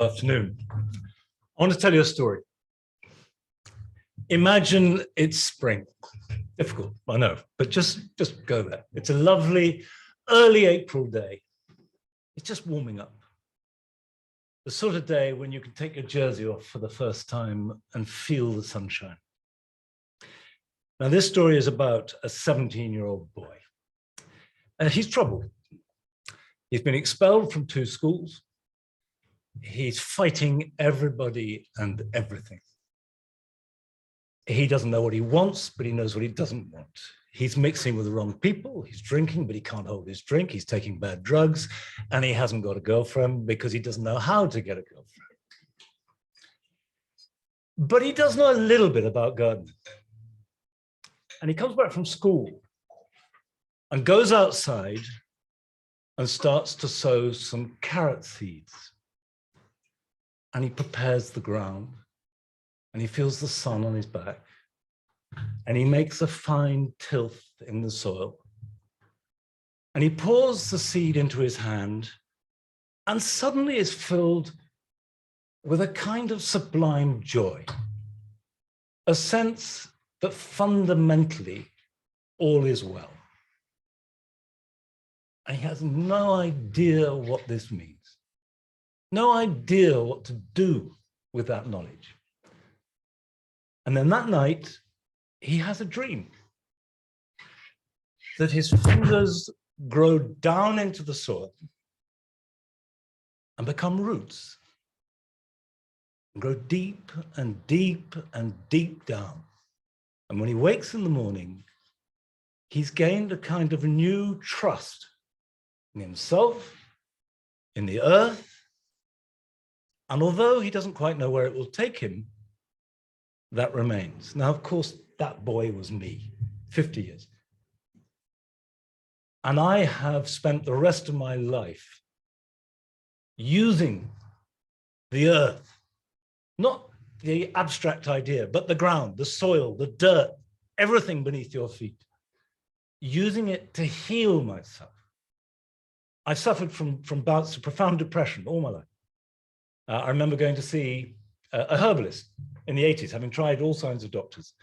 Afternoon. I want to tell you a story. Imagine it's spring. Difficult, I know, but just go there. It's a lovely early April day. It's just warming up. The sort of day when you can take your jersey off for the first time and feel the sunshine. Now, this story is about a 17-year-old boy. He's troubled. He's been expelled from 2 schools. He's fighting everybody and everything. He doesn't know what he wants, but he knows what he doesn't want. He's mixing with the wrong people. He's drinking, but he can't hold his drink. He's taking bad drugs, and he hasn't got a girlfriend because he doesn't know how to get a girlfriend. But he does know a little bit about gardening. And he comes back from school and goes outside and starts to sow some carrot seeds. And he prepares the ground, and he feels the sun on his back, and he makes a fine tilth in the soil, and he pours the seed into his hand, and suddenly is filled with a kind of sublime joy, a sense that fundamentally all is well. And he has no idea what this means. No idea what to do with that knowledge. And then that night, he has a dream that his fingers grow down into the soil and become roots, and grow deep and deep and deep down. And when he wakes in the morning, he's gained a kind of new trust in himself, in the earth. And although he doesn't quite know where it will take him, that remains. Now, of course, that boy was me, 50 years. And I have spent the rest of my life using the earth, not the abstract idea, but the ground, the soil, the dirt, everything beneath your feet, using it to heal myself. I suffered from bouts of profound depression all my life. I remember going to see a herbalist in the 80s, having tried all kinds of doctors.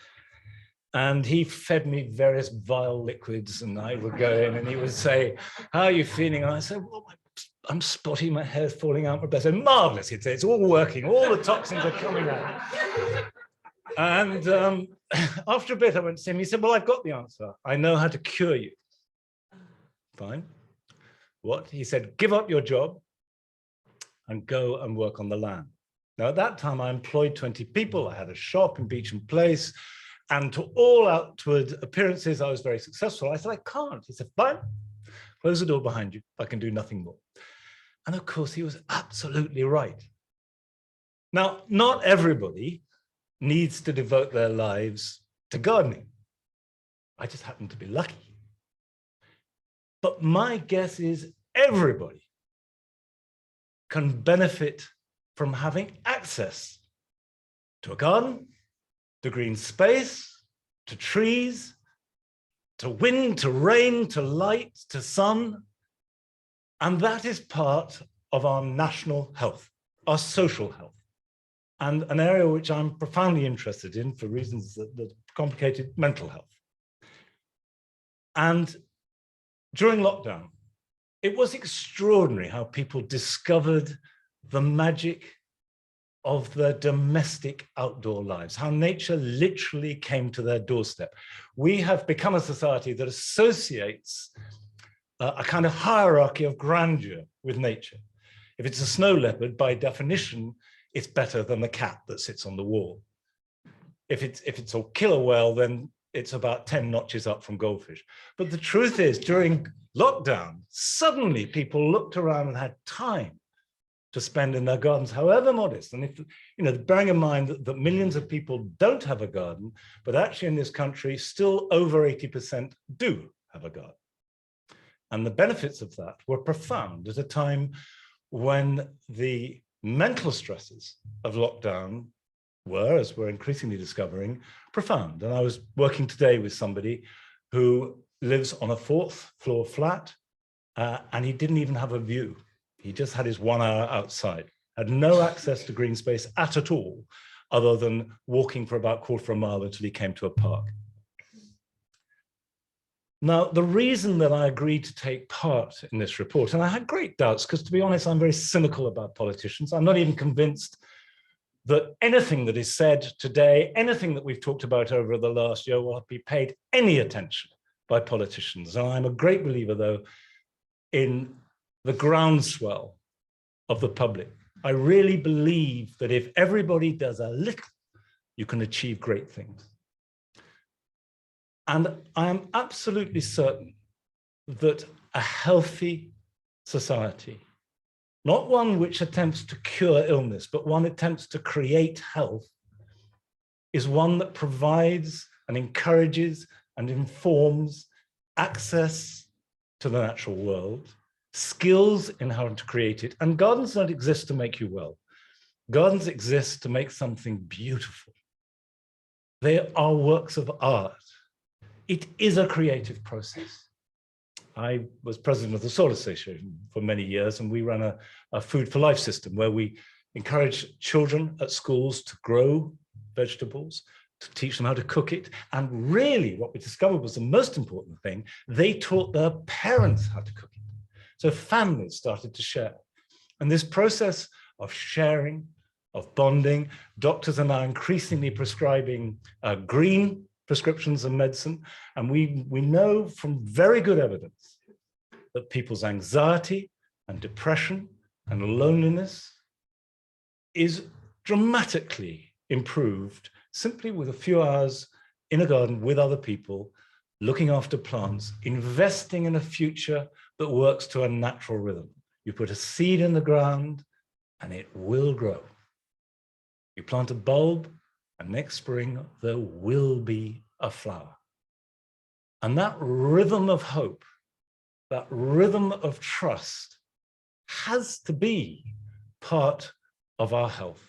And he fed me various vile liquids, and I would go in and he would say, "How are you feeling?" And I said, "Well, I'm spotty, my hair's falling out." My best. "Marvelous," he'd say, "it's all working, all the toxins are coming out." And after a bit, I went to him, he said, "Well, I've got the answer. I know how to cure you." Fine. What? He said, "Give up your job and go and work on the land." Now, at that time, I employed 20 people. I had a shop in Beecham Place. And to all outward appearances, I was very successful. I said, "I can't." He said, "Fine, close the door behind you. I can do nothing more." And of course, he was absolutely right. Now, not everybody needs to devote their lives to gardening. I just happen to be lucky. But my guess is everybody can benefit from having access to a garden, to green space, to trees, to wind, to rain, to light, to sun. And that is part of our national health, our social health, and an area which I'm profoundly interested in for reasons that complicated mental health. And during lockdown, it was extraordinary how people discovered the magic of their domestic outdoor lives, how nature literally came to their doorstep. We have become a society that associates a kind of hierarchy of grandeur with nature. If it's a snow leopard, by definition, it's better than the cat that sits on the wall. If it's a killer whale, then it's about 10 notches up from goldfish. But the truth is, during lockdown, suddenly people looked around and had time to spend in their gardens, however modest. And if, bearing in mind that millions of people don't have a garden, but actually in this country, still over 80% do have a garden. And the benefits of that were profound at a time when the mental stresses of lockdown were, as we're increasingly discovering, profound. And I was working today with somebody who lives on a 4th floor flat, and he didn't even have a view. He just had his 1 hour outside. had no access to green space at all, other than walking for about a quarter of a mile until he came to a park. Now, the reason that I agreed to take part in this report, and I had great doubts, because to be honest, I'm very cynical about politicians. I'm not even convinced that anything that is said today, anything that we've talked about over the last year will be paid any attention by politicians. And I'm a great believer, though, in the groundswell of the public. I really believe that if everybody does a little, you can achieve great things. And I am absolutely certain that a healthy society, not one which attempts to cure illness, but one attempts to create health, is one that provides and encourages and informs access to the natural world, skills in how to create it. And gardens don't exist to make you well. Gardens exist to make something beautiful. They are works of art. It is a creative process. I was president of the Soil Association for many years, and we ran a food for life system where we encourage children at schools to grow vegetables, to teach them how to cook it. And really what we discovered was the most important thing, they taught their parents how to cook it. So families started to share. And this process of sharing, of bonding, doctors are now increasingly prescribing green prescriptions and medicine. And we know from very good evidence that people's anxiety and depression and loneliness is dramatically improved simply with a few hours in a garden with other people, looking after plants, investing in a future that works to a natural rhythm. You put a seed in the ground and it will grow. You plant a bulb and next spring there will be a flower. And that rhythm of hope, that rhythm of trust has to be part of our health.